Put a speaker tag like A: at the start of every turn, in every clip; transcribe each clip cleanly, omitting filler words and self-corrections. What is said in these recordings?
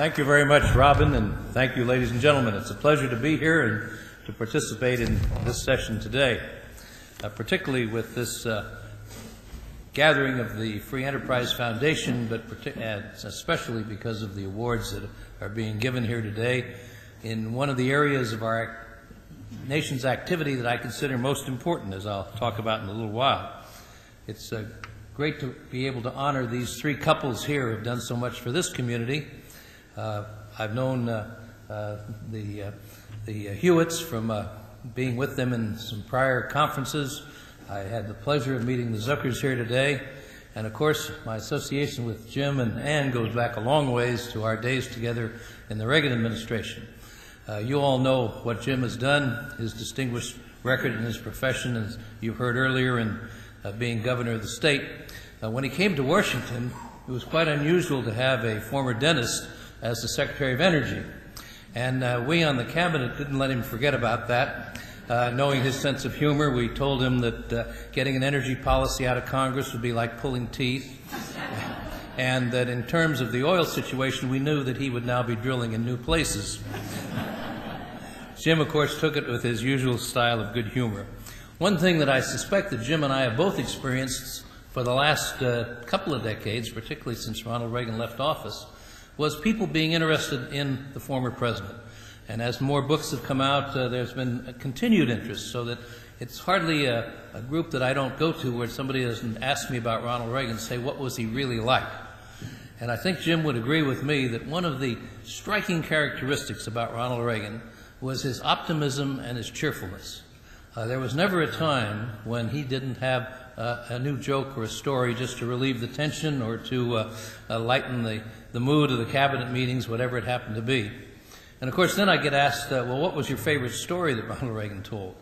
A: Thank you very much, Robin, and thank you, ladies and gentlemen. It's a pleasure to be here and to participate in this session today, particularly with this gathering of the Free Enterprise Foundation, but especially because of the awards that are being given here today in one of the areas of our nation's activity that I consider most important, as I'll talk about in a little while. It's great to be able to honor these three couples here who have done so much for this community. I've known the Hewitts from being with them in some prior conferences. I had the pleasure of meeting the Zuckers here today. And of course, my association with Jim and Ann goes back a long ways to our days together in the Reagan administration. You all know what Jim has done, his distinguished record in his profession, as you heard earlier, in being governor of the state. When he came to Washington, it was quite unusual to have a former dentist as the Secretary of Energy. And we on the cabinet didn't let him forget about that. Knowing his sense of humor, we told him that getting an energy policy out of Congress would be like pulling teeth. And that in terms of the oil situation, we knew that he would now be drilling in new places. Jim, of course, took it with his usual style of good humor. One thing that I suspect that Jim and I have both experienced for the last couple of decades, particularly since Ronald Reagan left office, was people being interested in the former president. And as more books have come out, there's been a continued interest, so that it's hardly a group that I don't go to where somebody doesn't ask me about Ronald Reagan and say, what was he really like? And I think Jim would agree with me that one of the striking characteristics about Ronald Reagan was his optimism and his cheerfulness. There was never a time when he didn't have a new joke or a story just to relieve the tension or to lighten the mood of the cabinet meetings, whatever it happened to be. And of course, then I get asked, well, what was your favorite story that Ronald Reagan told?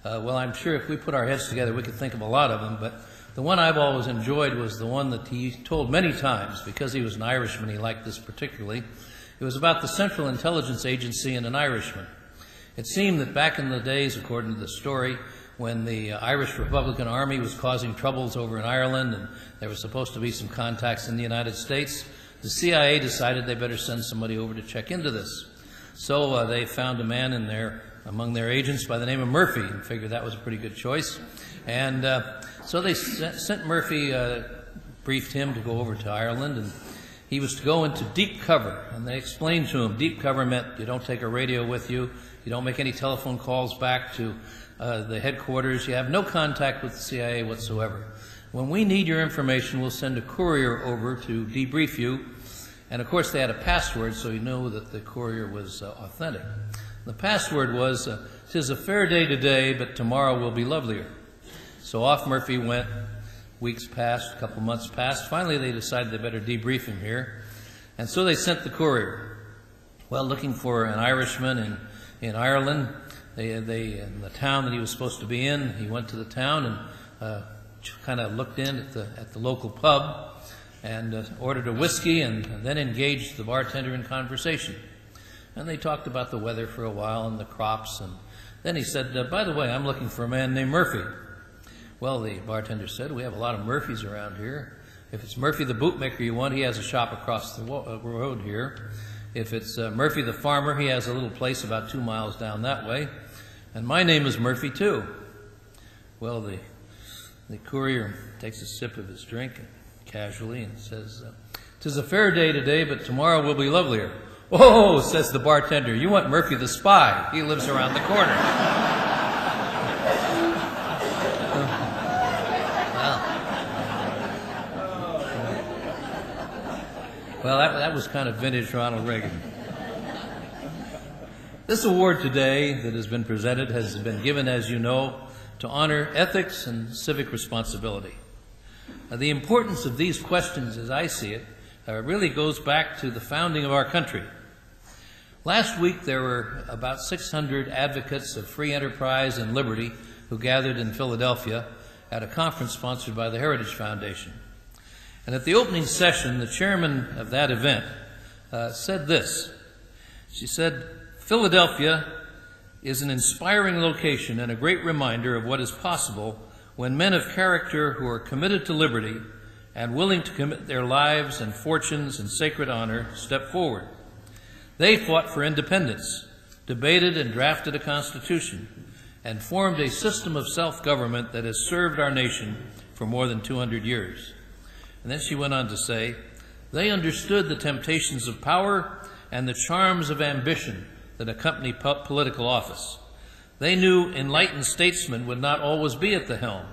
A: Well, I'm sure if we put our heads together, we could think of a lot of them, but the one I've always enjoyed was the one that he told many times, because he was an Irishman, he liked this particularly. It was about the Central Intelligence Agency and an Irishman. It seemed that back in the days, according to the story, when the Irish Republican Army was causing troubles over in Ireland and there was supposed to be some contacts in the United States, the CIA decided they better send somebody over to check into this. So they found a man in there among their agents by the name of Murphy and figured that was a pretty good choice. And so they sent Murphy, briefed him to go over to Ireland, and he was to go into deep cover. And they explained to him deep cover meant you don't take a radio with you, you don't make any telephone calls back to the headquarters, you have no contact with the CIA whatsoever. When we need your information, we'll send a courier over to debrief you. And of course they had a password, so you knew that the courier was authentic. The password was, "'Tis a fair day today, but tomorrow will be lovelier." So off Murphy went. Weeks passed, a couple months passed. Finally they decided they better debrief him here. And so they sent the courier. Well, looking for an Irishman in Ireland, in the town that he was supposed to be in, he went to the town and kind of looked in at the local pub and ordered a whiskey and then engaged the bartender in conversation. And they talked about the weather for a while and the crops, and then he said, by the way, I'm looking for a man named Murphy. Well, the bartender said, we have a lot of Murphys around here. If it's Murphy the bootmaker you want, he has a shop across the road here. If it's Murphy the farmer, he has a little place about 2 miles down that way. And my name is Murphy too. Well, the courier takes a sip of his drink casually and says, "'Tis a fair day today, but tomorrow will be lovelier." "Oh," says the bartender, "you want Murphy the spy. He lives around the corner." Well, that was kind of vintage Ronald Reagan. This award today that has been presented has been given, as you know, to honor ethics and civic responsibility. The importance of these questions, as I see it, really goes back to the founding of our country. Last week there were about 600 advocates of free enterprise and liberty who gathered in Philadelphia at a conference sponsored by the Heritage Foundation. And at the opening session, the chairman of that event said this. She said, "Philadelphia is an inspiring location and a great reminder of what is possible when men of character who are committed to liberty and willing to commit their lives and fortunes in sacred honor step forward. They fought for independence, debated and drafted a constitution, and formed a system of self-government that has served our nation for more than 200 years. And then she went on to say, they understood the temptations of power and the charms of ambition that accompany political office. They knew enlightened statesmen would not always be at the helm,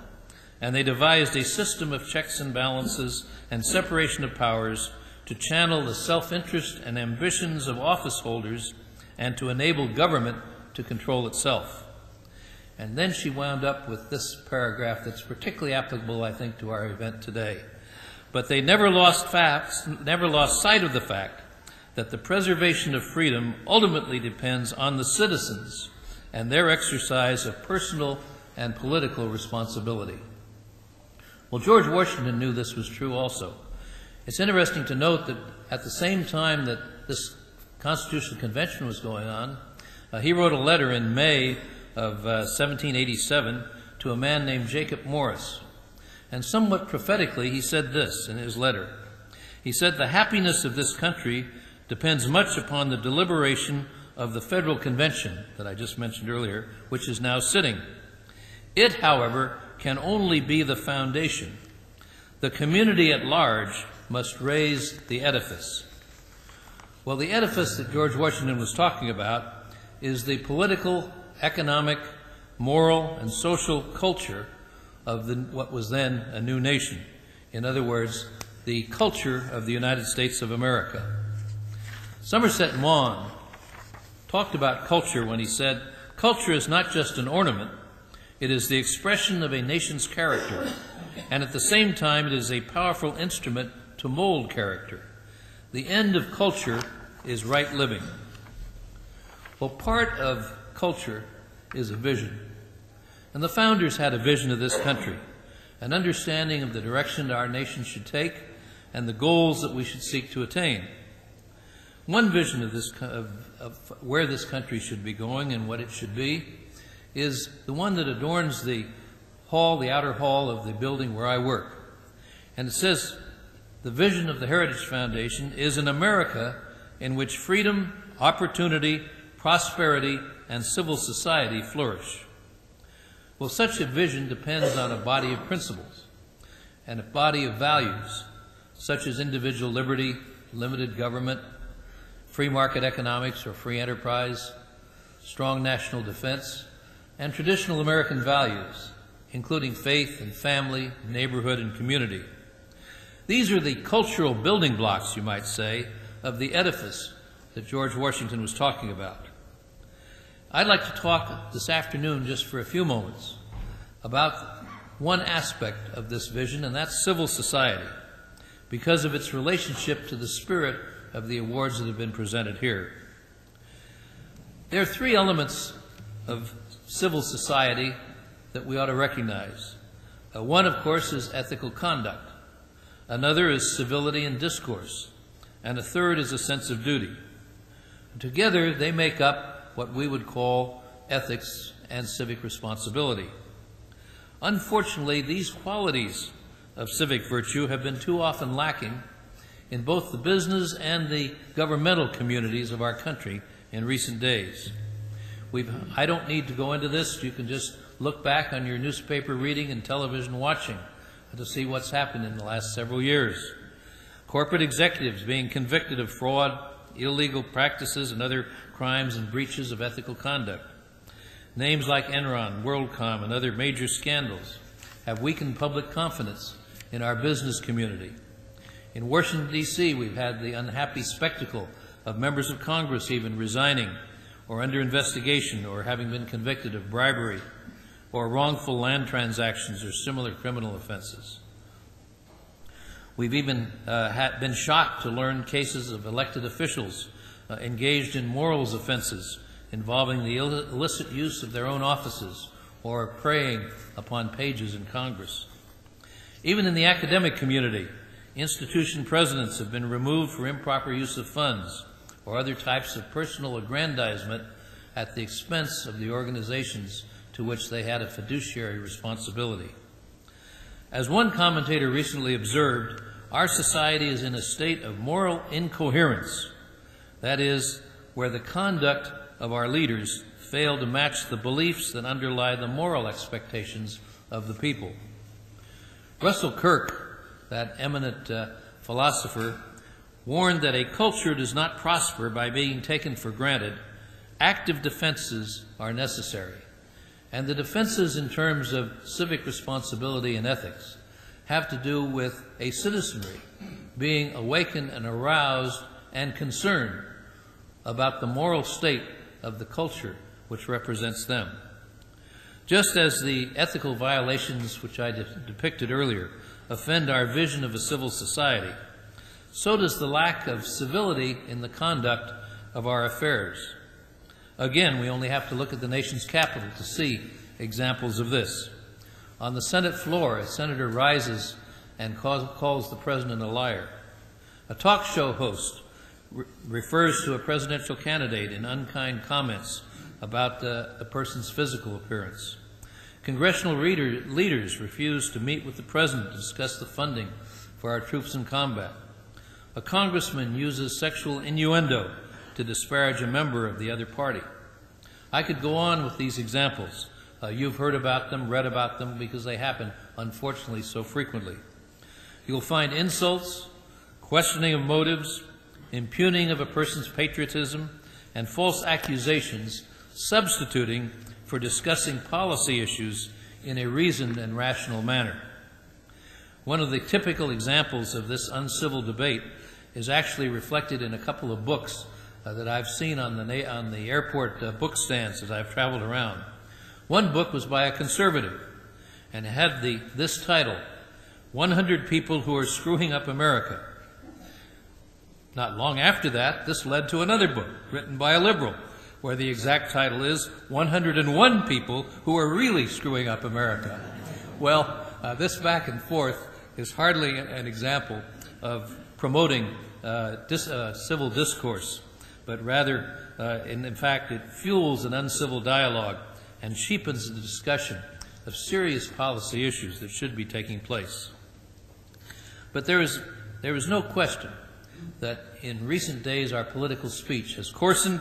A: and they devised a system of checks and balances and separation of powers to channel the self-interest and ambitions of office holders and to enable government to control itself. And then she wound up with this paragraph that's particularly applicable, I think, to our event today. But they never lost sight of the fact that the preservation of freedom ultimately depends on the citizens and their exercise of personal and political responsibility. Well, George Washington knew this was true also. It's interesting to note that at the same time that this Constitutional Convention was going on, he wrote a letter in May of 1787 to a man named Jacob Morris. And somewhat prophetically, he said this in his letter. He said, the happiness of this country depends much upon the deliberation of the Federal Convention that I just mentioned earlier, which is now sitting. It, however, can only be the foundation. The community at large must raise the edifice. Well, the edifice that George Washington was talking about is the political, economic, moral, and social culture of what was then a new nation. In other words, the culture of the United States of America. Somerset Maugham talked about culture when he said, culture is not just an ornament, it is the expression of a nation's character, and at the same time it is a powerful instrument to mold character. The end of culture is right living. Well, part of culture is a vision. And the founders had a vision of this country, an understanding of the direction our nation should take and the goals that we should seek to attain. One vision of where this country should be going and what it should be is the one that adorns the hall, the outer hall of the building where I work. And it says, the vision of the Heritage Foundation is an America in which freedom, opportunity, prosperity, and civil society flourish. Well, such a vision depends on a body of principles and a body of values, such as individual liberty, limited government, free market economics or free enterprise, strong national defense, and traditional American values, including faith and family, neighborhood, and community. These are the cultural building blocks, you might say, of the edifice that George Washington was talking about. I'd like to talk this afternoon, just for a few moments, about one aspect of this vision, and that's civil society, because of its relationship to the spirit of the awards that have been presented here. There are three elements of civil society that we ought to recognize. One, of course, is ethical conduct. Another is civility and discourse. And a third is a sense of duty. Together, they make up what we would call ethics and civic responsibility. Unfortunately, these qualities of civic virtue have been too often lacking in both the business and the governmental communities of our country in recent days. I don't need to go into this. You can just look back on your newspaper reading and television watching to see what's happened in the last several years. Corporate executives being convicted of fraud, illegal practices, and other crimes and breaches of ethical conduct. Names like Enron, WorldCom, and other major scandals have weakened public confidence in our business community. In Washington, D.C., we've had the unhappy spectacle of members of Congress even resigning or under investigation or having been convicted of bribery or wrongful land transactions or similar criminal offenses. We've even been shocked to learn cases of elected officials engaged in morals offenses involving the illicit use of their own offices or preying upon pages in Congress. Even in the academic community, institution presidents have been removed for improper use of funds or other types of personal aggrandizement at the expense of the organizations to which they had a fiduciary responsibility. As one commentator recently observed, our society is in a state of moral incoherence. That is, where the conduct of our leaders fail to match the beliefs that underlie the moral expectations of the people. Russell Kirk, that eminent philosopher, warned that a culture does not prosper by being taken for granted. Active defenses are necessary. And the defenses in terms of civic responsibility and ethics have to do with a citizenry being awakened and aroused and concerned about the moral state of the culture which represents them. Just as the ethical violations which I depicted earlier offend our vision of a civil society, so does the lack of civility in the conduct of our affairs. Again, we only have to look at the nation's capital to see examples of this. On the Senate floor, a senator rises and calls the president a liar. A talk show host refers to a presidential candidate in unkind comments about the person's physical appearance. Congressional leaders refuse to meet with the president to discuss the funding for our troops in combat. A congressman uses sexual innuendo to disparage a member of the other party. I could go on with these examples. You've heard about them, read about them, because they happen, unfortunately, so frequently. You'll find insults, questioning of motives, impugning of a person's patriotism, and false accusations substituting for discussing policy issues in a reasoned and rational manner. One of the typical examples of this uncivil debate is actually reflected in a couple of books that I've seen on the airport book stands as I've traveled around. One book was by a conservative and had this title, 100 People Who Are Screwing Up America. Not long after that, this led to another book written by a liberal, where the exact title is 101 People Who Are Really Screwing Up America. Well, this back and forth is hardly an example of promoting civil discourse, but rather, in fact, it fuels an uncivil dialogue and cheapens the discussion of serious policy issues that should be taking place. But there is no question that in recent days our political speech has coarsened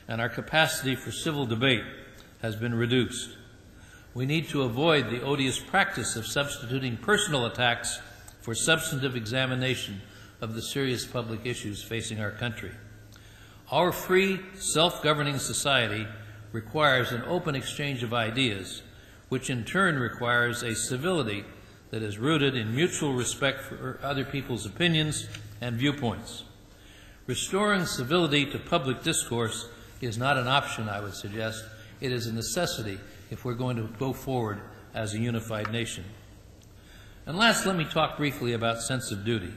A: and our capacity for civil debate has been reduced. We need to avoid the odious practice of substituting personal attacks for substantive examination of the serious public issues facing our country. Our free, self-governing society requires an open exchange of ideas, which in turn requires a civility that is rooted in mutual respect for other people's opinions and viewpoints. Restoring civility to public discourse is not an option, I would suggest. It is a necessity if we're going to go forward as a unified nation. And last, let me talk briefly about sense of duty,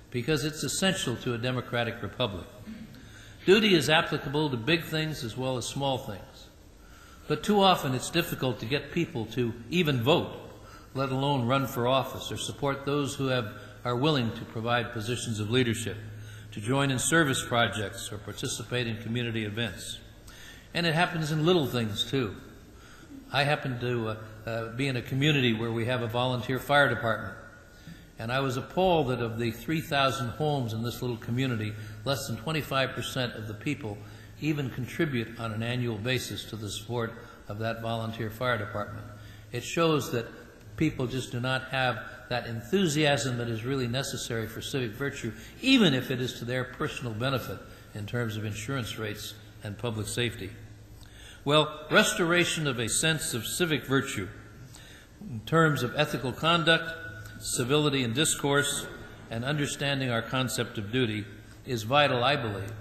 A: because it's essential to a democratic republic. Duty is applicable to big things as well as small things. But too often it's difficult to get people to even vote, let alone run for office or support those who are willing to provide positions of leadership, to join in service projects or participate in community events. And it happens in little things too. I happen to be in a community where we have a volunteer fire department. And I was appalled that of the 3,000 homes in this little community, less than 25% of the people even contribute on an annual basis to the support of that volunteer fire department. It shows that people just do not have that enthusiasm that is really necessary for civic virtue, even if it is to their personal benefit in terms of insurance rates and public safety. Well, restoration of a sense of civic virtue in terms of ethical conduct, civility and discourse, and understanding our concept of duty is vital, I believe,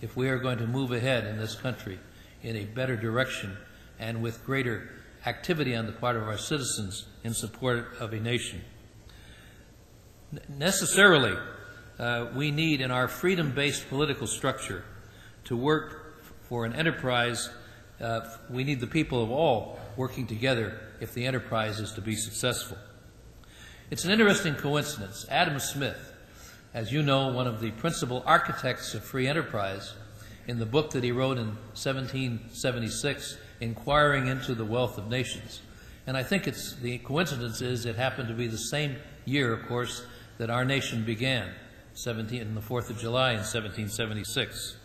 A: if we are going to move ahead in this country in a better direction and with greater activity on the part of our citizens in support of a nation. Necessarily, we need in our freedom-based political structure to work for an enterprise. We need the people of all working together if the enterprise is to be successful. It's an interesting coincidence. Adam Smith, as you know, one of the principal architects of free enterprise, in the book that he wrote in 1776, Inquiring into the Wealth of Nations. And I think the coincidence is it happened to be the same year, of course, that our nation began, on the 4th of July in 1776.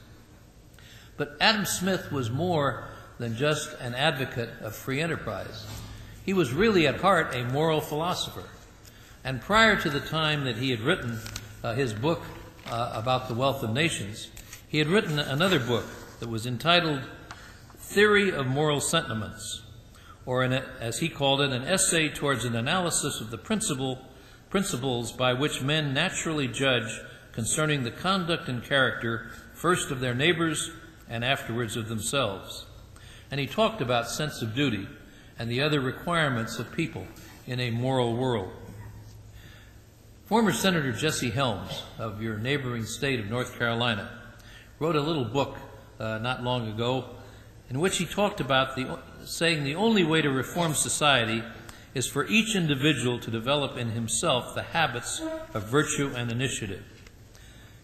A: But Adam Smith was more than just an advocate of free enterprise. He was really at heart a moral philosopher. And prior to the time that he had written his book about the wealth of nations, he had written another book that was entitled Theory of Moral Sentiments, or as he called it, an essay towards an analysis of the principles by which men naturally judge concerning the conduct and character, first of their neighbors and afterwards of themselves. And he talked about sense of duty and the other requirements of people in a moral world. Former Senator Jesse Helms of your neighboring state of North Carolina wrote a little book not long ago in which he talked about saying the only way to reform society is for each individual to develop in himself the habits of virtue and initiative.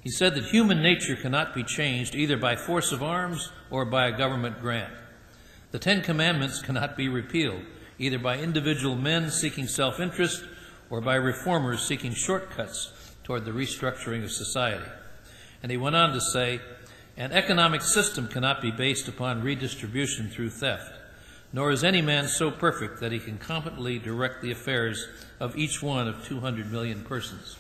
A: He said that human nature cannot be changed either by force of arms or by a government grant. The Ten Commandments cannot be repealed either by individual men seeking self-interest or by reformers seeking shortcuts toward the restructuring of society. And he went on to say, an economic system cannot be based upon redistribution through theft, nor is any man so perfect that he can competently direct the affairs of each one of 200 million persons.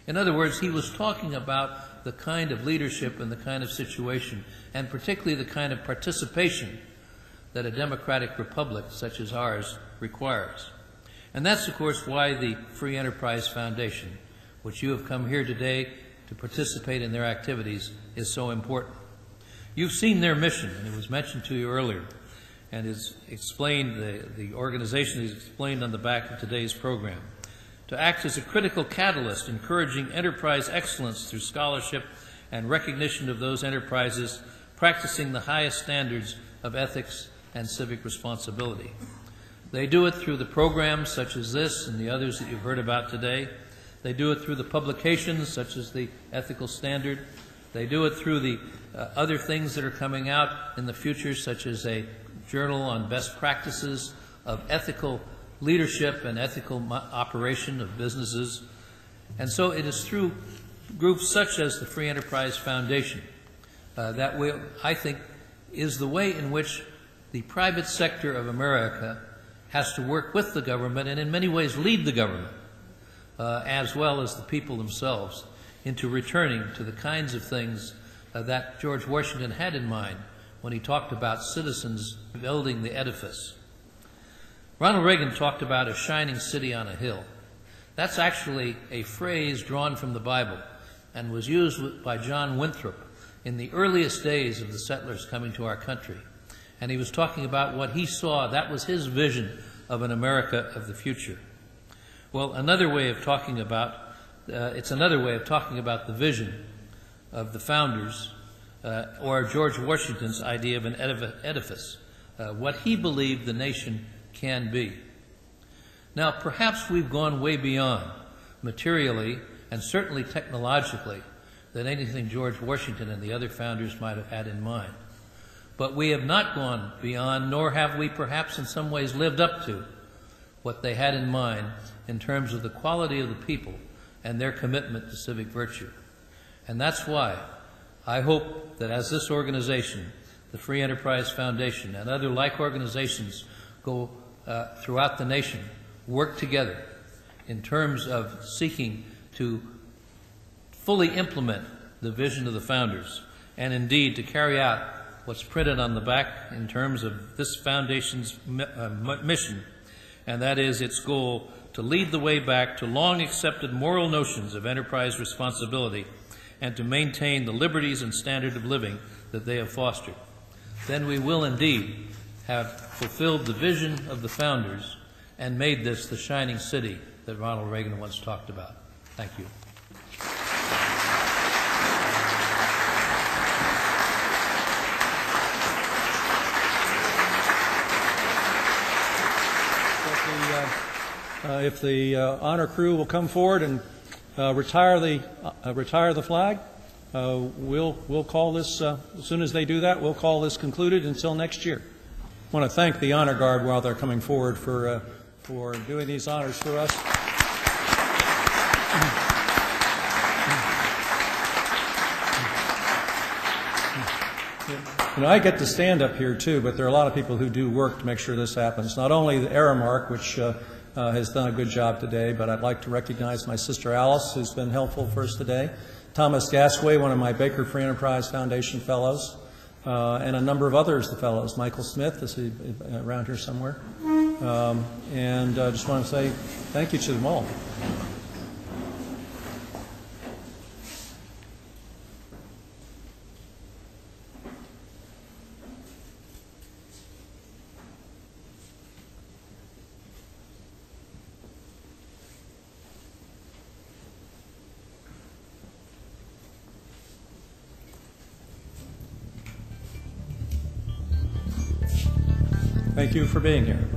A: In other words, he was talking about the kind of leadership and the kind of situation, and particularly the kind of participation that a democratic republic such as ours requires. And that's, of course, why the Free Enterprise Foundation, which you have come here today to participate in their activities, is so important. You've seen their mission, and it was mentioned to you earlier, and is explained, the organization is explained on the back of today's program, to act as a critical catalyst, encouraging enterprise excellence through scholarship and recognition of those enterprises practicing the highest standards of ethics and civic responsibility. They do it through the programs such as this and the others that you've heard about today. They do it through the publications such as the Ethical Standard. They do it through the other things that are coming out in the future, such as a journal on best practices of ethical leadership and ethical operation of businesses. And so it is through groups such as the Free Enterprise Foundation that I think is the way in which the private sector of America has to work with the government and in many ways lead the government, as well as the people themselves, into returning to the kinds of things that George Washington had in mind when he talked about citizens building the edifice. Ronald Reagan talked about a shining city on a hill. That's actually a phrase drawn from the Bible and was used by John Winthrop in the earliest days of the settlers coming to our country. And he was talking about what he saw. That was his vision of an America of the future. Well, another way of talking about, it's another way of talking about the vision of the founders, or George Washington's idea of an edifice, what he believed the nation can be. Now, perhaps we've gone way beyond, materially and certainly technologically, than anything George Washington and the other founders might have had in mind. But we have not gone beyond, nor have we perhaps in some ways lived up to what they had in mind in terms of the quality of the people and their commitment to civic virtue. And that's why I hope that as this organization, the Free Enterprise Foundation, and other like organizations go throughout the nation, work together in terms of seeking to fully implement the vision of the founders, and indeed to carry out what's printed on the back in terms of this foundation's mission, and that is its goal to lead the way back to long accepted moral notions of enterprise responsibility and to maintain the liberties and standard of living that they have fostered. Then we will indeed have fulfilled the vision of the founders and made this the shining city that Ronald Reagan once talked about. Thank you.
B: If the honor crew will come forward and retire the flag, we'll call this, as soon as they do that, we'll call this concluded until next year. I want to thank the Honor Guard while they're coming forward for doing these honors for us. Yeah. You know, I get to stand up here too, but there are a lot of people who do work to make sure this happens. Not only the Aramark, which has done a good job today, but I'd like to recognize my sister Alice, who's been helpful for us today, Thomas Gasquay, one of my Baker Free Enterprise Foundation fellows, and a number of others, the fellows. Michael Smith, is he around here somewhere? And I just want to say thank you to them all. Thank you for being here.